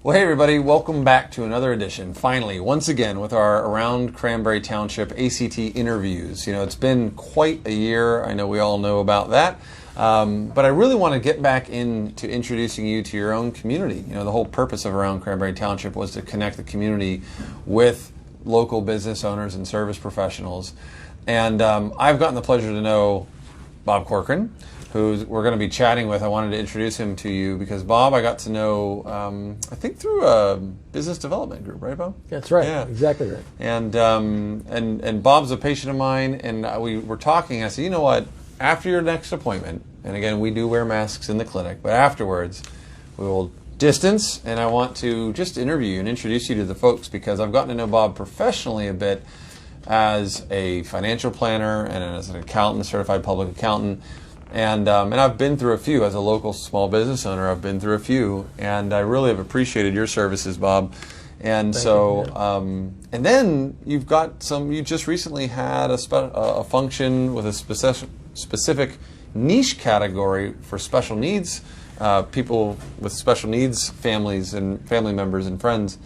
Well, hey everybody, welcome back to another edition, finally, once again, with our Around Cranberry Township ACT interviews. You know, it's been quite a year, I know we all know about that, but I really want to get back into introducing you to your own community. You know, the whole purpose of Around Cranberry Township was to connect the community with local business owners and service professionals. And I've gotten the pleasure to know Bob Corcoran, who we're going to be chatting with. I wanted to introduce him to you because Bob I got to know, I think through a business development group, right, Bob? That's right. Yeah. Exactly right. And Bob's a patient of mine, and we were talking. I said, you know what? After your next appointment, and again, we do wear masks in the clinic, but afterwards, we will distance, and I want to just interview you and introduce you to the folks because I've gotten to know Bob professionally a bit as a financial planner and as an accountant, certified public accountant. And I've been through a few as a local small business owner. I've been through a few, and I really have appreciated your services, Bob. And Thank so, you. And then you've got some. You just recently had a function with a specific niche category for special needs people with special needs, families and family members and friends.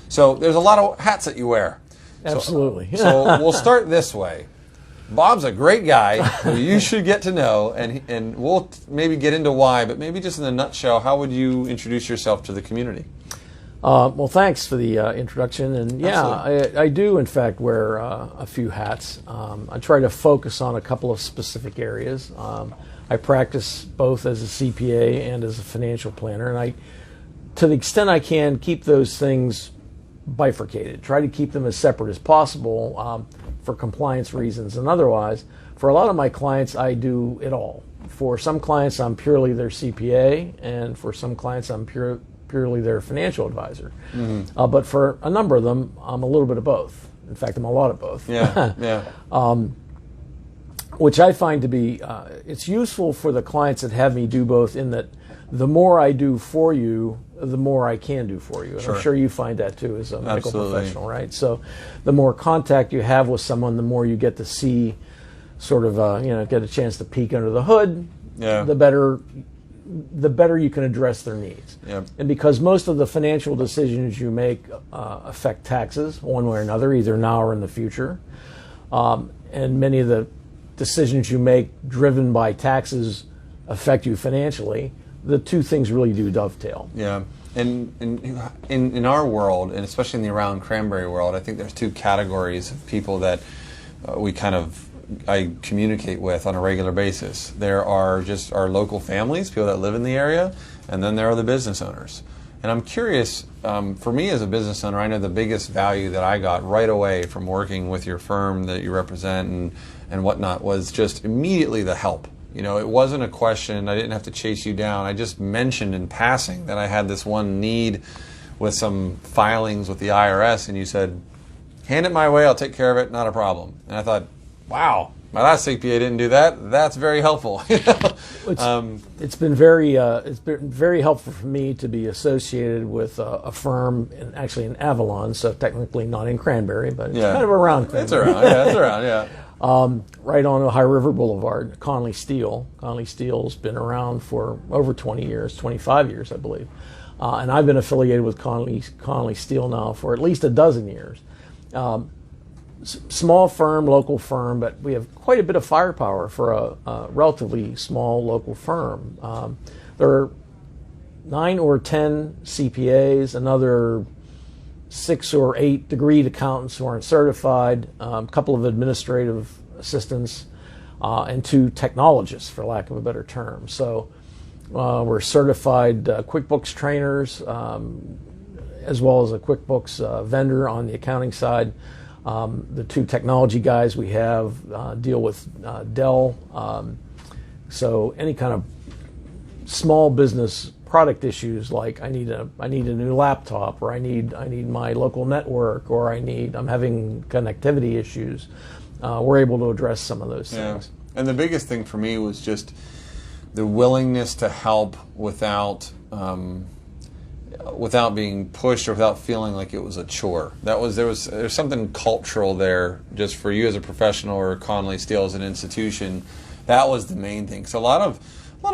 So there's a lot of hats that you wear. Absolutely. So we'll start this way. Bob's a great guy who you should get to know, and we'll maybe get into why, but maybe just in a nutshell, how would you introduce yourself to the community? Well, thanks for the introduction. And yeah, I do, in fact, wear a few hats. I try to focus on a couple of specific areas. I practice both as a CPA and as a financial planner, and I, to the extent I can, keep those things bifurcated. Try to keep them as separate as possible. For compliance reasons and otherwise. For a lot of my clients, I do it all. For some clients, I'm purely their CPA, and for some clients, I'm purely their financial advisor. Mm-hmm. But for a number of them, I'm a little bit of both. In fact, I'm a lot of both. Yeah, yeah. Which I find to be, it's useful for the clients that have me do both in that the more I do for you, the more I can do for you. And Sure. I'm sure you find that too as a medical Absolutely. professional, right? So the more contact you have with someone, the more you get to see sort of, get a chance to peek under the hood, Yeah. the better you can address their needs. Yeah. And because most of the financial decisions you make affect taxes one way or another, either now or in the future, and many of the decisions you make driven by taxes affect you financially, the two things really do dovetail. Yeah, and in our world, and especially in the Around Cranberry world, I think there's two categories of people that I communicate with on a regular basis. There are just our local families, people that live in the area, and then there are the business owners. And I'm curious, for me as a business owner, I know the biggest value that I got right away from working with your firm that you represent and whatnot was just immediately the help. You know, it wasn't a question. I didn't have to chase you down. I just mentioned in passing that I had this one need with some filings with the IRS, and you said, hand it my way, I'll take care of it, not a problem. And I thought, wow, my last CPA didn't do that. That's very helpful. It's been very helpful for me to be associated with a firm, actually in Avalon, so technically not in Cranberry, but it's kind of around Cranberry. It's around, yeah, it's around, yeah. Right on Ohio River Boulevard, Conley Steele. Conley Steele's been around for over 20 years, 25 years, I believe. And I've been affiliated with Conley Steele now for at least a dozen years. Small firm, local firm, but we have quite a bit of firepower for a relatively small local firm. There are 9 or 10 CPAs, another 6 or 8 degreed accountants who aren't certified, a couple of administrative assistants, and 2 technologists, for lack of a better term. So we're certified QuickBooks trainers, as well as a QuickBooks vendor on the accounting side. The 2 technology guys we have deal with Dell. So any kind of small business product issues like I need a new laptop, or I need my local network, or I'm having connectivity issues, we're able to address some of those things. And the biggest thing for me was just the willingness to help without being pushed or without feeling like it was a chore. There's something cultural there just for you as a professional or Conley Steele as an institution. That was the main thing. So a lot of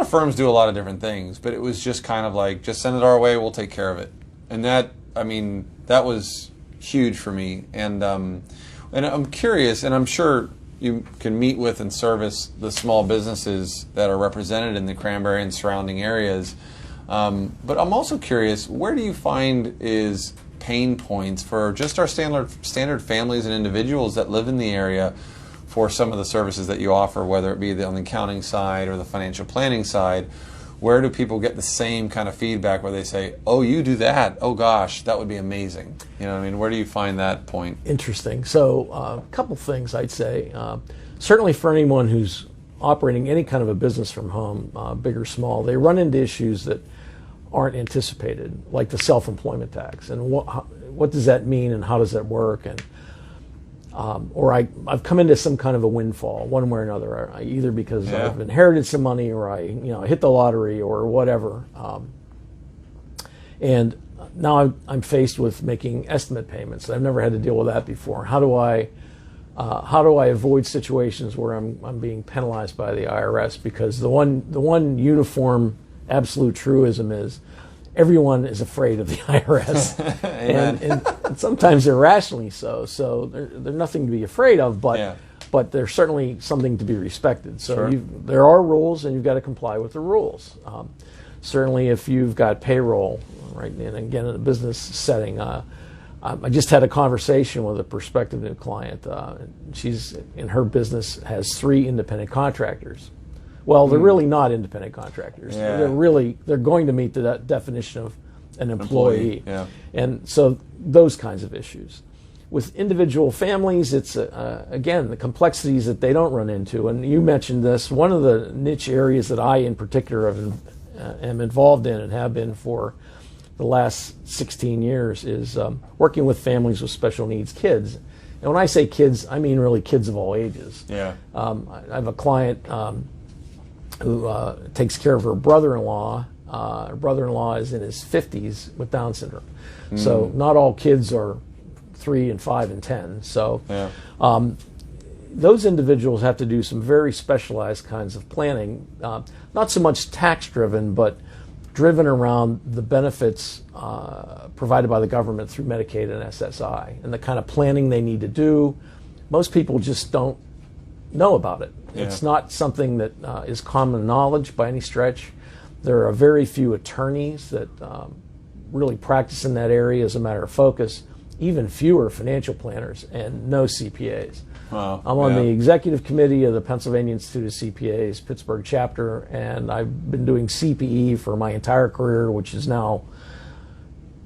firms do a lot of different things, but it was just kind of like, just send it our way, we'll take care of it. And that, I mean, that was huge for me. And I'm curious, and I'm sure you can meet with and service the small businesses that are represented in the Cranberry and surrounding areas. But I'm also curious, where do you find is pain points for just our standard families and individuals that live in the area for some of the services that you offer, whether it be on the accounting side or the financial planning side? Where do people get the same kind of feedback where they say, oh, you do that? Oh, gosh, that would be amazing. You know what I mean? Where do you find that point? Interesting. So a couple things I'd say. Certainly for anyone who's operating any kind of a business from home, big or small, they run into issues that aren't anticipated, like the self-employment tax. And what does that mean and how does that work? And or I've come into some kind of a windfall, one way or another, either because I've inherited some money or I hit the lottery or whatever. And now I'm faced with making estimate payments. I've never had to deal with that before. How do I avoid situations where I'm being penalized by the IRS? Because the one uniform absolute truism is everyone is afraid of the IRS, and sometimes irrationally so. So they're nothing to be afraid of, but they're certainly something to be respected. So there are rules, and you've got to comply with the rules. Certainly, if you've got payroll, right, and again in a business setting, I just had a conversation with a prospective new client. She's in her business has 3 independent contractors. Well, they're really not independent contractors. Yeah. They're going to meet the definition of an employee. Yeah. And so those kinds of issues. With individual families, it's again the complexities that they don't run into. And you mentioned this. One of the niche areas that I, in particular, am involved in and have been for the last 16 years is working with families with special needs kids. And when I say kids, I mean really kids of all ages. Yeah. I have a client who takes care of her brother-in-law. Her brother-in-law is in his 50s with Down syndrome. So not all kids are 3 and 5 and 10. So those individuals have to do some very specialized kinds of planning, not so much tax-driven, but driven around the benefits provided by the government through Medicaid and SSI and the kind of planning they need to do. Most people just don't know about it. Yeah. It's not something that is common knowledge by any stretch. There are very few attorneys that really practice in that area as a matter of focus, even fewer financial planners, and no CPAs. Wow. I'm on the executive committee of the Pennsylvania Institute of CPAs, Pittsburgh chapter, and I've been doing CPE for my entire career, which is now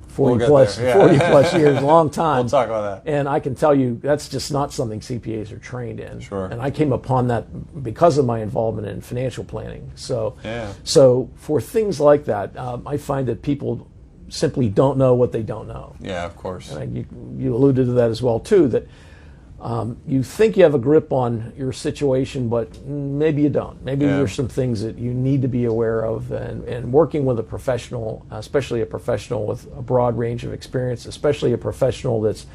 40 plus years, a long time. We'll talk about that. And I can tell you that's just not something CPAs are trained in. Sure. And I came upon that because of my involvement in financial planning. So, so for things like that, I find that people simply don't know what they don't know. Yeah, of course. And you alluded to that as well, too, that you think you have a grip on your situation, but maybe you don't. Maybe there's some things that you need to be aware of. And working with a professional, especially a professional with a broad range of experience, especially a professional that's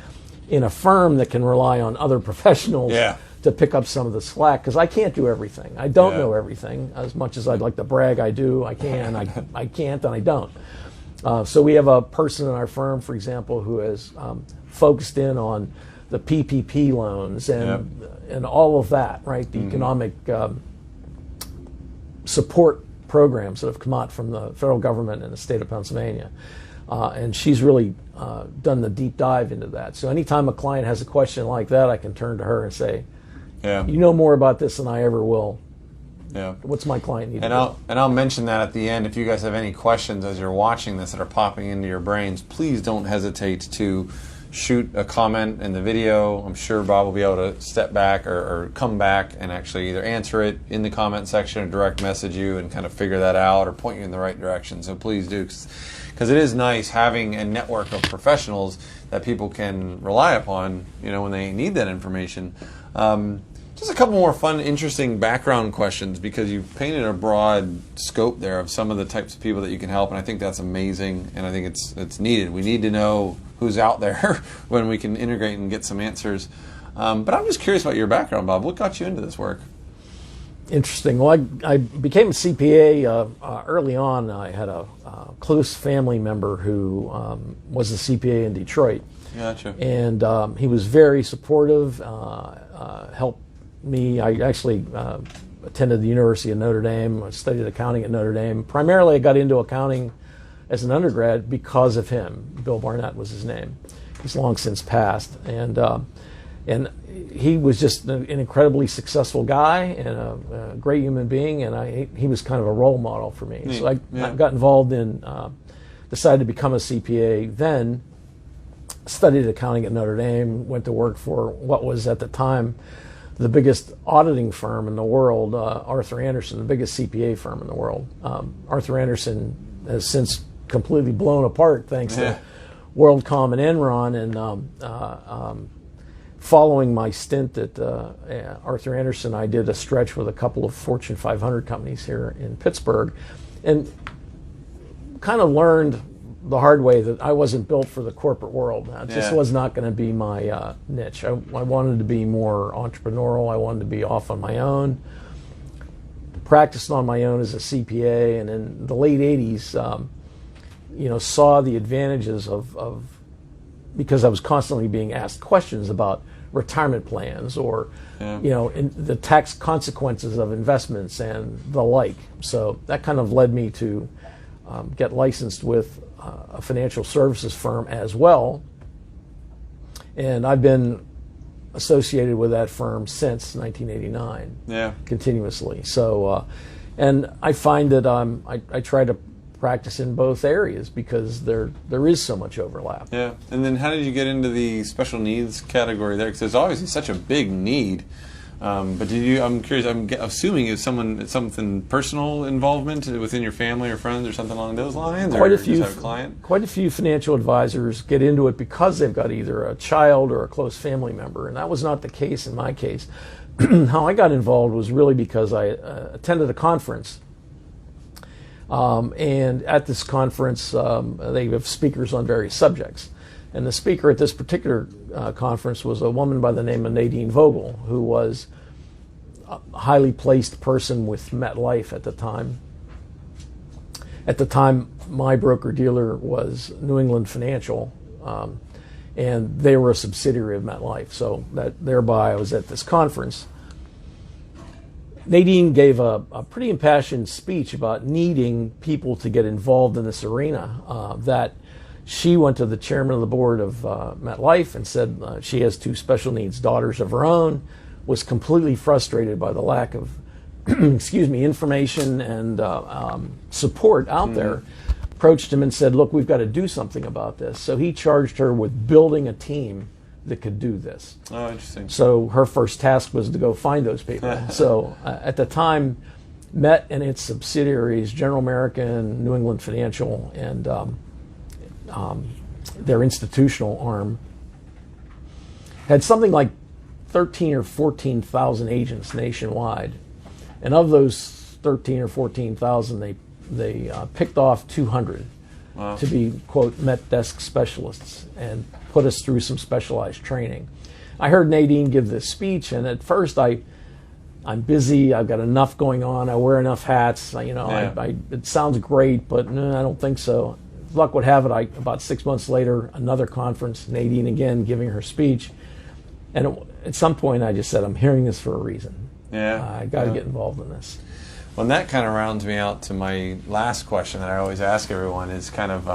in a firm that can rely on other professionals to pick up some of the slack, because I can't do everything. I don't know everything. As much as I'd like to brag I do, I can. I can't, and I don't. So we have a person in our firm, for example, who has focused in on the PPP loans and all of that, right? The economic support programs that have come out from the federal government and the state of Pennsylvania. And she's really done the deep dive into that. So anytime a client has a question like that, I can turn to her and say, you know more about this than I ever will. What's my client need to do? And I'll mention that at the end. If you guys have any questions as you're watching this that are popping into your brains, please don't hesitate to shoot a comment in the video. I'm sure Bob will be able to step back or come back and actually either answer it in the comment section or direct message you and kind of figure that out or point you in the right direction. So please do, because it is nice having a network of professionals that people can rely upon, when they need that information. Just a couple more fun, interesting background questions, because you've painted a broad scope there of some of the types of people that you can help, and I think that's amazing, and I think it's needed. We need to know who's out there when we can integrate and get some answers. But I'm just curious about your background, Bob. What got you into this work? Interesting. Well, I became a CPA early on. I had a close family member who was a CPA in Detroit. Gotcha. And he was very supportive, helped me. I actually attended the University of Notre Dame. I studied accounting at Notre Dame. Primarily, I got into accounting as an undergrad because of him. Bill Barnett was his name. He's long since passed. And he was just an incredibly successful guy and a great human being, and he was kind of a role model for me. Neat. So I got involved in, decided to become a CPA then, studied accounting at Notre Dame, went to work for what was at the time the biggest auditing firm in the world, Arthur Andersen, the biggest CPA firm in the world. Arthur Andersen has since completely blown apart thanks to WorldCom and Enron, and following my stint at Arthur Andersen, I did a stretch with a couple of Fortune 500 companies here in Pittsburgh, and kind of learned the hard way that I wasn't built for the corporate world. It just was not going to be my niche. I wanted to be more entrepreneurial. I wanted to be off on my own. Practiced on my own as a CPA, and in the late 80s, saw the advantages of because I was constantly being asked questions about retirement plans or, in the tax consequences of investments and the like. So that kind of led me to get licensed with a financial services firm as well. And I've been associated with that firm since 1989, continuously. So, and I find that I try to practice in both areas because there is so much overlap. Yeah, and then how did you get into the special needs category there? Because there's obviously such a big need. But did you? I'm curious. I'm assuming it's something personal involvement within your family or friends or something along those lines. Quite or a few. Just have a client? Quite a few financial advisors get into it because they've got either a child or a close family member, and that was not the case in my case. How I got involved was really because I attended a conference. And at this conference, they have speakers on various subjects. And the speaker at this particular conference was a woman by the name of Nadine Vogel, who was a highly placed person with MetLife at the time. At the time, my broker-dealer was New England Financial, and they were a subsidiary of MetLife. So that thereby I was at this conference. Nadine gave a pretty impassioned speech about needing people to get involved in this arena. That she went to the chairman of the board of MetLife and said she has two special needs daughters of her own, was completely frustrated by the lack of information and support out there, approached him and said, look, we've got to do something about this. So he charged her with building a team that could do this. Oh, interesting. So her first task was to go find those people. So at the time, Met and its subsidiaries, General American, New England Financial, and their institutional arm, had something like 13 or 14,000 agents nationwide. And of those 13 or 14,000, they picked off 200 to be, quote, Met desk specialists and put us through some specialized training. I heard Nadine give this speech, and at first I'm busy, I've got enough going on, I wear enough hats, it sounds great, but no, I don't think so. Luck would have it, about 6 months later, another conference, Nadine again giving her speech, and at some point I just said, I'm hearing this for a reason. I got to get involved in this. Well, and that kind of rounds me out to my last question that I always ask everyone is kind of,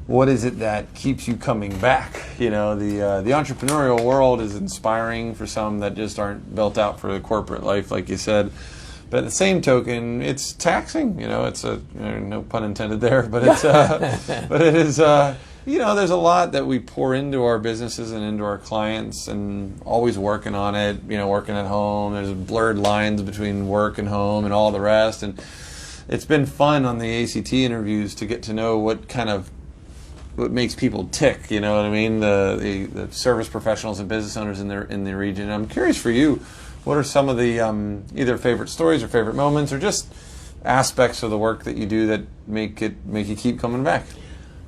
what is it that keeps you coming back? The entrepreneurial world is inspiring for some that just aren't built out for the corporate life, like you said. But at the same token, it's taxing. It's no pun intended there, but it's but it is. There's a lot that we pour into our businesses and into our clients, and always working on it. Working at home. There's blurred lines between work and home, and all the rest. And it's been fun on the ACT interviews to get to know what makes people tick. You know what I mean? The service professionals and business owners in the region. I'm curious for you. What are some of the either favorite stories or favorite moments, or just aspects of the work that you do that make you keep coming back?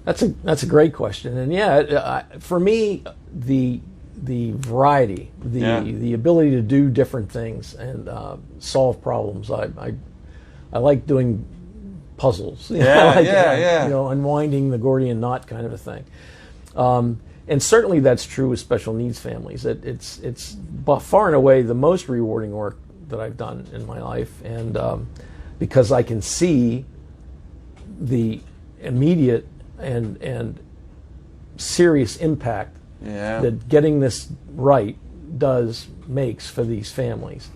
That's a great question, and for me, the the variety, the ability to do different things and solve problems. I like doing puzzles. You know, unwinding the Gordian knot kind of a thing. And certainly that's true with special needs families. It's far and away the most rewarding work that I've done in my life, and because I can see the immediate and serious impact that getting this right makes for these families.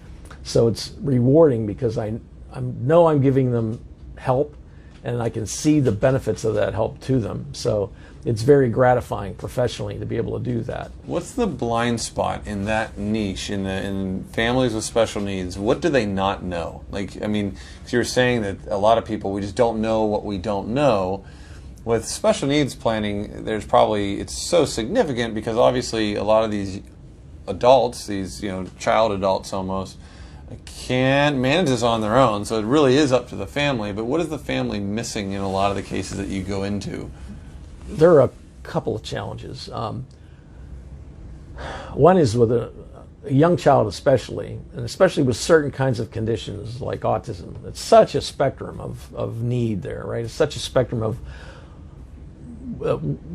So it's rewarding because I know I'm giving them help, and I can see the benefits of that help to them. So it's very gratifying professionally to be able to do that. What's the blind spot in that niche, in families with special needs? What do they not know? Like, I mean, 'cause you're saying that a lot of people, we just don't know what we don't know. With special needs planning, it's so significant because obviously a lot of these adults, these child adults almost, can't manage this on their own. So it really is up to the family. But what is the family missing in a lot of the cases that you go into? There are a couple of challenges. One is with a young child especially, and especially with certain kinds of conditions like autism. It's such a spectrum of need there, right? It's such a spectrum of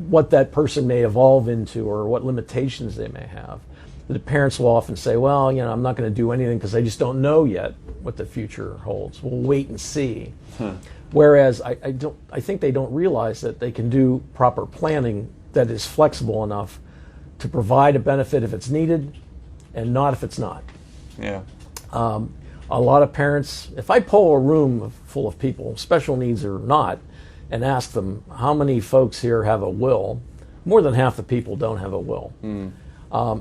what that person may evolve into or what limitations they may have. The parents will often say, well, I'm not going to do anything because I just don't know yet what the future holds. We'll wait and see. Whereas I think they don't realize that they can do proper planning that is flexible enough to provide a benefit if it's needed and not if it's not. Yeah. A lot of parents, if I poll a room full of people, special needs or not, and ask them how many folks here have a will, more than half the people don't have a will.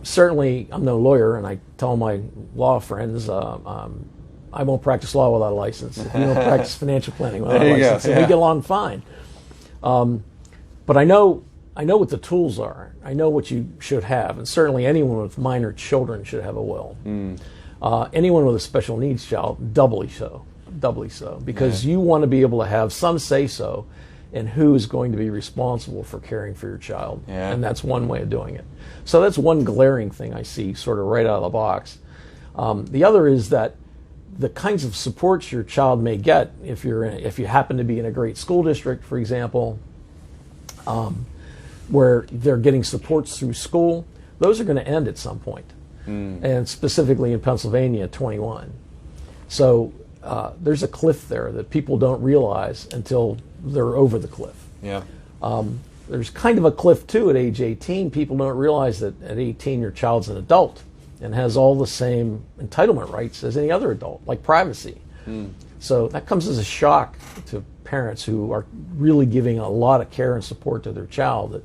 Certainly, I'm no lawyer, and I tell my law friends, I won't practice law without a license. If you don't practice financial planning without a license, and we get along fine. But I know what the tools are. I know what you should have, and certainly anyone with minor children should have a will. Anyone with a special needs child, doubly so, because you want to be able to have some say-so in who is going to be responsible for caring for your child, and that's one way of doing it. So that's one glaring thing I see sort of right out of the box. The other is that the kinds of supports your child may get if you happen to be in a great school district, for example, where they're getting supports through school, those are going to end at some point, and specifically in Pennsylvania at 21. So there's a cliff there that people don't realize until they're over the cliff. Yeah. There's kind of a cliff too at age 18. People don't realize that at 18 your child's an adult and has all the same entitlement rights as any other adult, like privacy. So that comes as a shock to parents who are really giving a lot of care and support to their child, that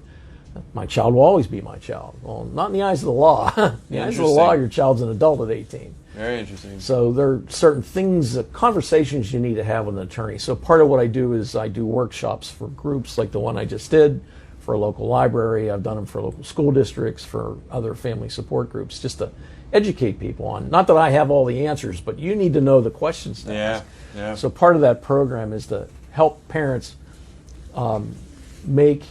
my child will always be my child. Well, not in the eyes of the law. In the eyes of the law, your child's an adult at 18. Very interesting. So there are certain things, conversations you need to have with an attorney. So part of what I do is I do workshops for groups like the one I just did, for a local library. I've done them for local school districts, for other family support groups, just to educate people on, not that I have all the answers, but you need to know the questions to ask. Yeah. So part of that program is to help parents make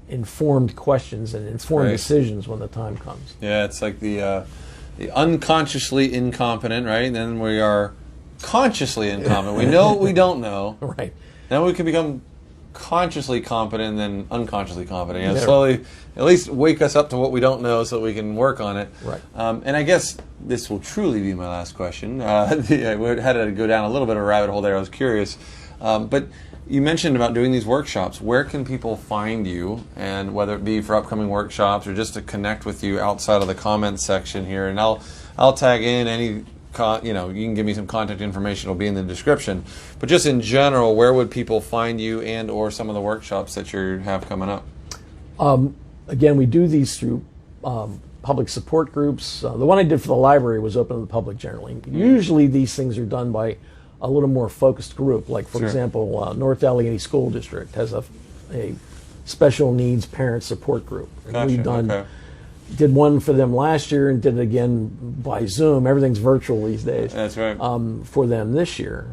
informed questions and informed decisions when the time comes. Yeah, it's like the unconsciously incompetent, right? And then we are consciously incompetent. We know what we don't know. Right. Then we can become consciously competent and then unconsciously competent. You know, slowly, at least wake us up to what we don't know so that we can work on it. Right. And I guess this will truly be my last question. We had to go down a little bit of a rabbit hole there. I was curious. But you mentioned about doing these workshops. Where can people find you, and whether it be for upcoming workshops or just to connect with you outside of the comments section here? And I'll tag in any, you can give me some contact information. It'll be in the description. But just in general, where would people find you and or some of the workshops that you have coming up? Again, we do these through public support groups. The one I did for the library was open to the public generally. Usually these things are done by a little more focused group. Like, for example, North Allegheny School District has a special needs parent support group. And we did one for them last year and did it again by Zoom. Everything's virtual these days. That's right. For them this year.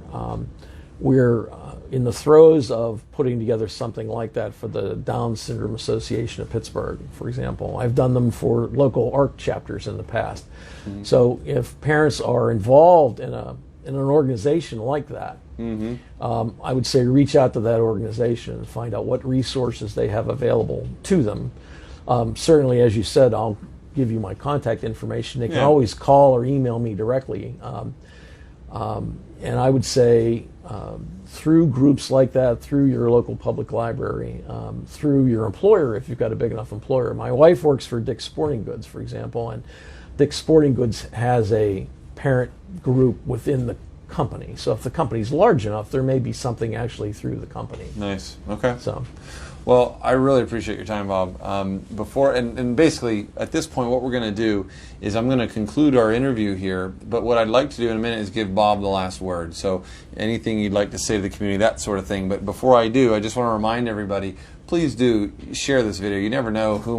We're in the throes of putting together something like that for the Down Syndrome Association of Pittsburgh, for example. I've done them for local ARC chapters in the past. So if parents are involved in an organization like that, I would say reach out to that organization and find out what resources they have available to them. Certainly, as you said, I'll give you my contact information. They can always call or email me directly. And I would say through groups like that, through your local public library, through your employer, if you've got a big enough employer. My wife works for Dick's Sporting Goods, for example, and Dick's Sporting Goods has a parent group within the company. So if the company's large enough, there may be something actually through the company. Nice. Okay. So, well, I really appreciate your time, Bob. And basically, at this point, what we're going to do is I'm going to conclude our interview here. But what I'd like to do in a minute is give Bob the last word. So anything you'd like to say to the community, that sort of thing. But before I do, I just want to remind everybody, please do share this video. You never know who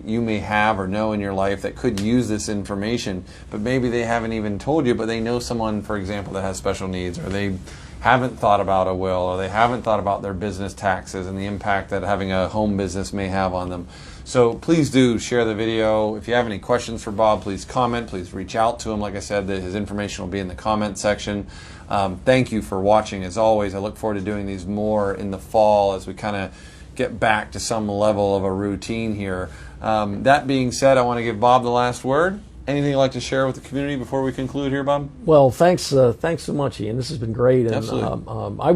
you may have or know in your life that could use this information, but maybe they haven't even told you, but they know someone, for example, that has special needs, or they haven't thought about a will, or they haven't thought about their business taxes and the impact that having a home business may have on them. So please do share the video. If you have any questions for Bob, please comment. Please reach out to him. Like I said, his information will be in the comment section. Thank you for watching. As always, I look forward to doing these more in the fall as we kind of get back to some level of a routine here. That being said, I want to give Bob the last word. Anything you'd like to share with the community before we conclude here, Bob? Well, thanks so much, Ian. This has been great. And Absolutely. I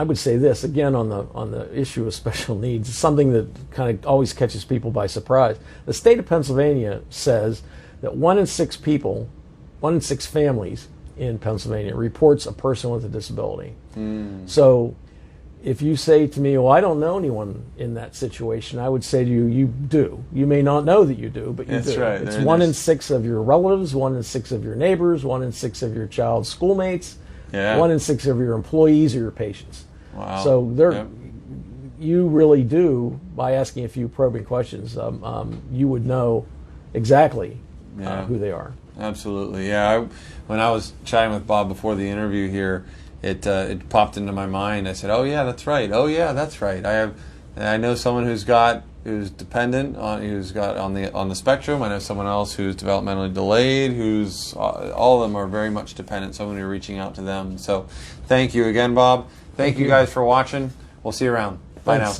would say this again on the issue of special needs. It's something that kind of always catches people by surprise. The state of Pennsylvania says that 1 in 6 people, 1 in 6 families in Pennsylvania reports a person with a disability. So if you say to me, well, I don't know anyone in that situation, I would say to you, you do. You may not know that you do, but you do. That's right. It's 1 in 6 of your relatives, 1 in 6 of your neighbors, 1 in 6 of your child's schoolmates, 1 in 6 of your employees or your patients. Wow. So you really do, by asking a few probing questions, you would know exactly who they are. Absolutely. Yeah. When I was chatting with Bob before the interview here, it popped into my mind. I said, "Oh yeah, that's right. Oh yeah, that's right. I know someone who's dependent on on the spectrum. I know someone else who's developmentally delayed. Who's all of them are very much dependent. So I'm going to be reaching out to them. So thank you again, Bob. Thank you guys for watching. We'll see you around. Bye now.